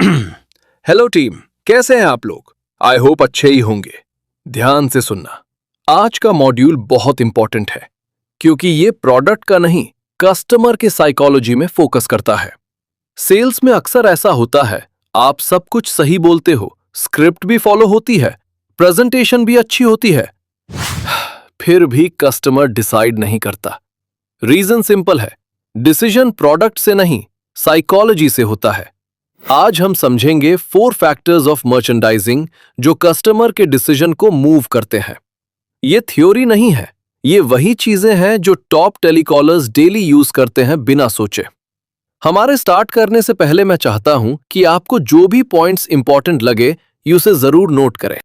Hello team, कैसे हैं आप लोग? आई होप अच्छे ही होंगे। ध्यान से सुनना, आज का मॉड्यूल बहुत इंपॉर्टेंट है क्योंकि ये प्रोडक्ट का नहीं, कस्टमर के साइकोलॉजी में फोकस करता है। सेल्स में अक्सर ऐसा होता है, आप सब कुछ सही बोलते हो, स्क्रिप्ट भी फॉलो होती है, प्रेजेंटेशन भी अच्छी होती है, फिर भी कस्टमर डिसाइड नहीं करता। रीजन सिंपल है, डिसीजन प्रोडक्ट से नहीं, साइकोलॉजी से होता है। आज हम समझेंगे 4 फैक्टर्स ऑफ मर्चेंडाइजिंग जो कस्टमर के डिसीजन को मूव करते हैं। ये थ्योरी नहीं है, ये वही चीजें हैं जो टॉप टेलीकॉलर्स डेली यूज करते हैं बिना सोचे। हमारे स्टार्ट करने से पहले मैं चाहता हूं कि आपको जो भी पॉइंट्स इंपॉर्टेंट लगे उसे जरूर नोट करें।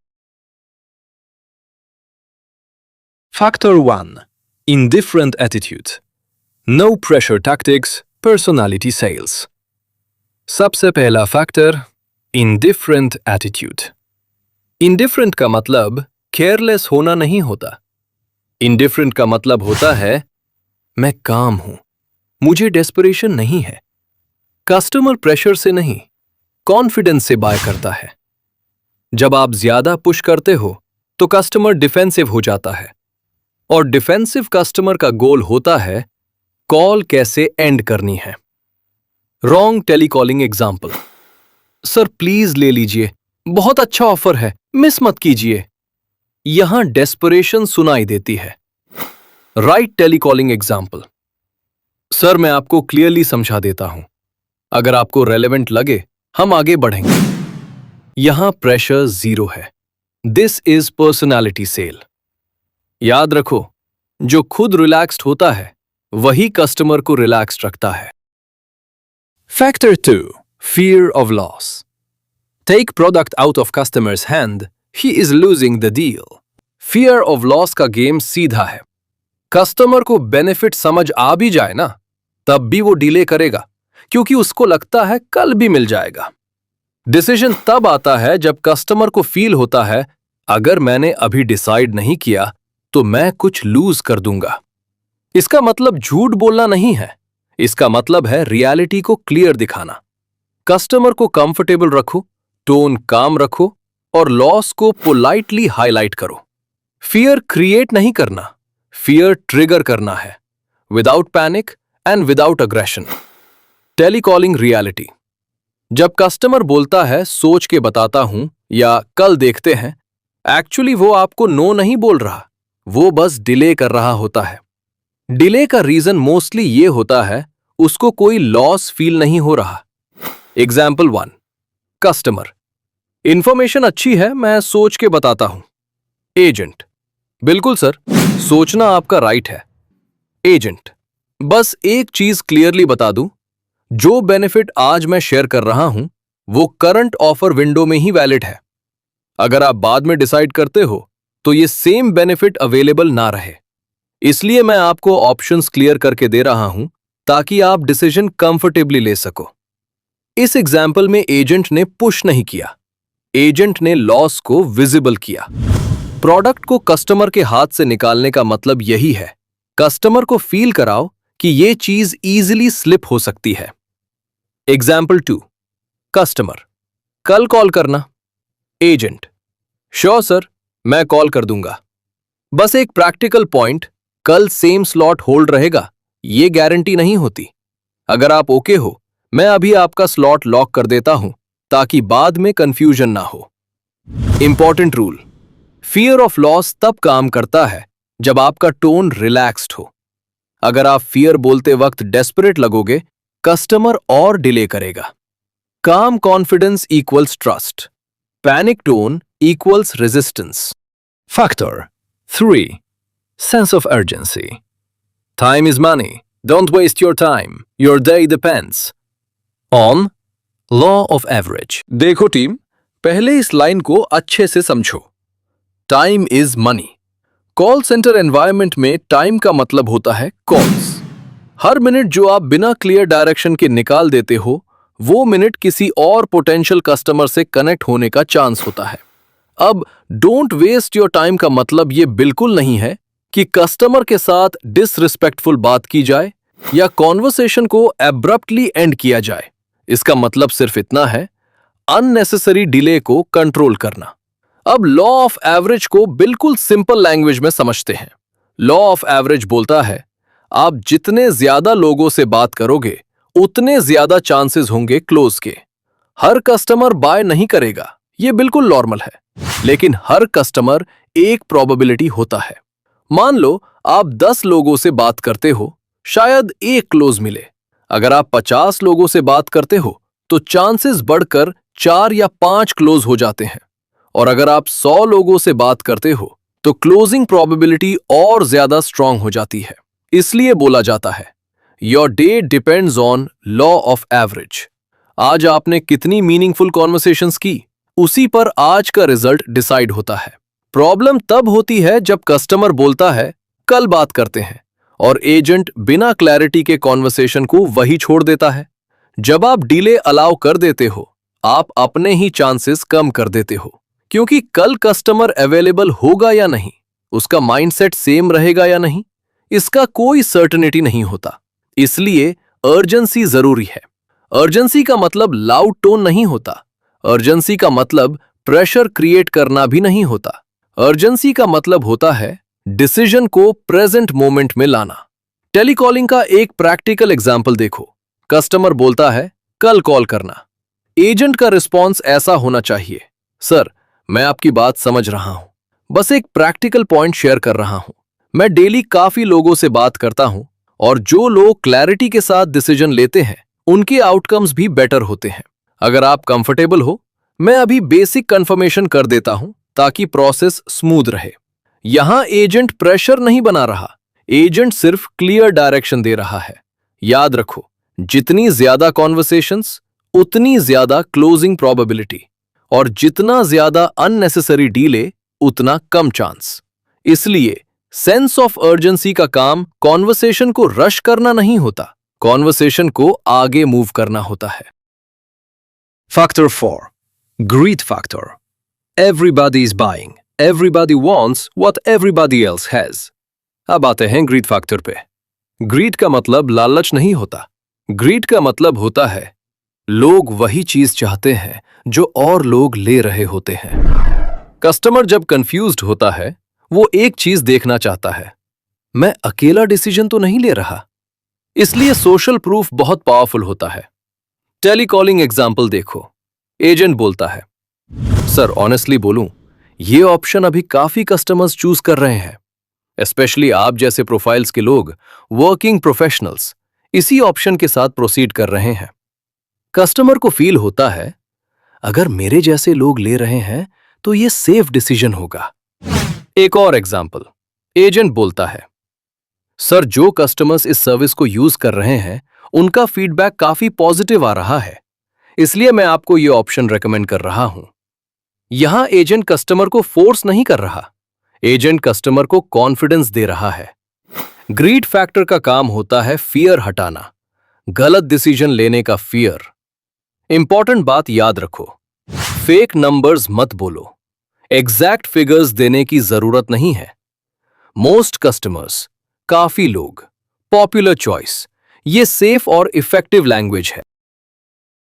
Factor 1. Indifferent attitude. No pressure tactics, personality sales. सबसे पहला फैक्टर, indifferent attitude. Indifferent का मतलब केयरलेस होना नहीं होता। Indifferent का मतलब होता है मैं काम हूं, मुझे डेस्परेशन नहीं है। कस्टमर प्रेशर से नहीं, कॉन्फिडेंस से बाय करता है। जब आप ज्यादा पुश करते हो तो कस्टमर डिफेंसिव हो जाता है, और डिफेंसिव कस्टमर का गोल होता है कॉल कैसे एंड करनी है। Wrong telecalling example, sir please ले लीजिए, बहुत अच्छा ऑफर है, मिस मत कीजिए। यहां डेस्परेशन सुनाई देती है। राइट टेलीकॉलिंग एग्जाम्पल, सर मैं आपको क्लियरली समझा देता हूं, अगर आपको रेलेवेंट लगे हम आगे बढ़ेंगे। यहां प्रेशर 0 है। This is personality cell. याद रखो, जो खुद रिलैक्स्ड होता है वही कस्टमर को रिलैक्स्ड रखता है। Factor 2. Fear of loss. Take product out of customer's hand, he is losing the deal. Fear of loss का गेम सीधा है। कस्टमर को बेनिफिट समझ आ भी जाए ना, तब भी वो डिले करेगा क्योंकि उसको लगता है कल भी मिल जाएगा। डिसीजन तब आता है जब कस्टमर को फील होता है अगर मैंने अभी डिसाइड नहीं किया तो मैं कुछ लूज कर दूंगा। इसका मतलब झूठ बोलना नहीं है, इसका मतलब है रियलिटी को क्लियर दिखाना। कस्टमर को कंफर्टेबल रखो, टोन काम रखो और लॉस को पोलाइटली हाईलाइट करो। फियर क्रिएट नहीं करना, फियर ट्रिगर करना है, without panic and without aggression. Telecalling reality, जब कस्टमर बोलता है सोच के बताता हूं या कल देखते हैं, एक्चुअली वो आपको नो नहीं बोल रहा, वो बस डिले कर रहा होता है। डिले का रीजन मोस्टली ये होता है उसको कोई लॉस फील नहीं हो रहा। एग्जाम्पल 1, कस्टमर, इंफॉर्मेशन अच्छी है, मैं सोच के बताता हूं। एजेंट, बिल्कुल सर, सोचना आपका राइट है। एजेंट, बस एक चीज क्लियरली बता दूं, जो बेनिफिट आज मैं शेयर कर रहा हूं वो करंट ऑफर विंडो में ही वैलिड है। अगर आप बाद में डिसाइड करते हो तो ये सेम बेनिफिट अवेलेबल ना रहे, इसलिए मैं आपको ऑप्शंस क्लियर करके दे रहा हूं ताकि आप डिसीजन कंफर्टेबली ले सको। इस एग्जाम्पल में एजेंट ने पुश नहीं किया, एजेंट ने लॉस को विजिबल किया। प्रोडक्ट को कस्टमर के हाथ से निकालने का मतलब यही है, कस्टमर को फील कराओ कि ये चीज इजीली स्लिप हो सकती है। एग्जाम्पल 2, कस्टमर, कल कॉल करना। एजेंट, श्योर सर, मैं कॉल कर दूंगा। बस एक प्रैक्टिकल पॉइंट, कल सेम स्लॉट होल्ड रहेगा ये गारंटी नहीं होती। अगर आप ओके हो, मैं अभी आपका स्लॉट लॉक कर देता हूं ताकि बाद में कंफ्यूजन ना हो। Important rule, fear of loss तब काम करता है जब आपका टोन रिलैक्स्ड हो। अगर आप फियर बोलते वक्त डेस्परेट लगोगे, कस्टमर और डिले करेगा। काम confidence equals trust, panic tone equals resistance. Factor 3. Sense of urgency. Time is money. Don't waste your time. Your day depends On law of average. देखो टीम, पहले इस लाइन को अच्छे से समझो। Time is money. Call centre environment में time का मतलब होता है कॉल्स। हर मिनट जो आप बिना क्लियर डायरेक्शन के निकाल देते हो, वो मिनट किसी और पोटेंशियल कस्टमर से कनेक्ट होने का चांस होता है। अब डोंट वेस्ट योर टाइम का मतलब ये बिल्कुल नहीं है कि कस्टमर के साथ डिसरिस्पेक्टफुल बात की जाए या कॉन्वर्सेशन को एब्रप्टली एंड किया जाए। इसका मतलब सिर्फ इतना है, अननेसेसरी डिले को कंट्रोल करना। अब लॉ ऑफ एवरेज को बिल्कुल सिंपल लैंग्वेज में समझते हैं। लॉ ऑफ एवरेज बोलता है आप जितने ज्यादा लोगों से बात करोगे उतने ज्यादा चांसेस होंगे क्लोज के। हर कस्टमर बाय नहीं करेगा, ये बिल्कुल नॉर्मल है, लेकिन हर कस्टमर एक प्रोबेबिलिटी होता है। मान लो आप 10 लोगों से बात करते हो, शायद एक क्लोज मिले। अगर आप 50 लोगों से बात करते हो तो चांसेस बढ़कर 4 या 5 क्लोज हो जाते हैं। और अगर आप 100 लोगों से बात करते हो तो क्लोजिंग प्रोबेबिलिटी और ज्यादा स्ट्रांग हो जाती है। इसलिए बोला जाता है your day depends on law of average. आज आपने कितनी मीनिंगफुल कॉन्वर्सेशंस की, उसी पर आज का रिजल्ट डिसाइड होता है। प्रॉब्लम तब होती है जब कस्टमर बोलता है कल बात करते हैं और एजेंट बिना क्लैरिटी के कॉन्वर्सेशन को वही छोड़ देता है। जब आप डिले अलाउ कर देते हो, आप अपने ही चांसेस कम कर देते हो, क्योंकि कल कस्टमर अवेलेबल होगा या नहीं, उसका माइंडसेट सेम रहेगा या नहीं, इसका कोई सर्टेनिटी नहीं होता। इसलिए अर्जेंसी जरूरी है। अर्जेंसी का मतलब लाउड टोन नहीं होता। अर्जेंसी का मतलब प्रेशर क्रिएट करना भी नहीं होता। अर्जेंसी का मतलब होता है डिसीजन को प्रेजेंट मोमेंट में लाना। टेलीकॉलिंग का एक प्रैक्टिकल एग्जांपल देखो। कस्टमर बोलता है कल कॉल करना। एजेंट का रिस्पॉन्स ऐसा होना चाहिए, सर मैं आपकी बात समझ रहा हूं, बस एक प्रैक्टिकल पॉइंट शेयर कर रहा हूं। मैं डेली काफी लोगों से बात करता हूं और जो लोग क्लैरिटी के साथ डिसीजन लेते हैं उनके आउटकम्स भी बेटर होते हैं। अगर आप कंफर्टेबल हो, मैं अभी बेसिक कंफर्मेशन कर देता हूं ताकि प्रोसेस स्मूथ रहे। यहां एजेंट प्रेशर नहीं बना रहा, एजेंट सिर्फ क्लियर डायरेक्शन दे रहा है। याद रखो, जितनी ज्यादा कॉन्वर्सेशंस उतनी ज्यादा क्लोजिंग प्रोबेबिलिटी, और जितना ज्यादा अननेसेसरी डीले उतना कम चांस। इसलिए सेंस ऑफ अर्जेंसी का काम कॉन्वर्सेशन को रश करना नहीं होता, कॉन्वर्सेशन को आगे मूव करना होता है। Factor 4. Greed factor. Everybody is buying. Everybody wants what everybody else has. अब आते हैं ग्रीड फैक्टर पे। ग्रीड का मतलब लालच नहीं होता। ग्रीड का मतलब होता है लोग वही चीज चाहते हैं जो और लोग ले रहे होते हैं। कस्टमर जब कंफ्यूज्ड होता है, वो एक चीज देखना चाहता है, मैं अकेला डिसीजन तो नहीं ले रहा। इसलिए सोशल प्रूफ बहुत पावरफुल होता है। टेलीकॉलिंग एग्जाम्पल देखो। एजेंट बोलता है सर ऑनेस्टली बोलूं, ये ऑप्शन अभी काफी कस्टमर्स चूज कर रहे हैं, स्पेशली आप जैसे प्रोफाइल्स के लोग, वर्किंग प्रोफेशनल्स इसी ऑप्शन के साथ प्रोसीड कर रहे हैं। कस्टमर को फील होता है अगर मेरे जैसे लोग ले रहे हैं तो ये सेफ डिसीजन होगा। एक और एग्जाम्पल। एजेंट बोलता है सर जो कस्टमर्स इस सर्विस को यूज कर रहे हैं उनका फीडबैक काफी पॉजिटिव आ रहा है, इसलिए मैं आपको ये ऑप्शन रेकमेंड कर रहा हूं। यहां एजेंट कस्टमर को फोर्स नहीं कर रहा, एजेंट कस्टमर को कॉन्फिडेंस दे रहा है। ग्रीड फैक्टर का काम होता है फियर हटाना, गलत डिसीजन लेने का फियर। इंपॉर्टेंट बात याद रखो, फेक नंबर्स मत बोलो, एग्जैक्ट फिगर्स देने की जरूरत नहीं है। मोस्ट कस्टमर्स, काफी लोग, पॉपुलर चॉइस, ये सेफ और इफेक्टिव लैंग्वेज है।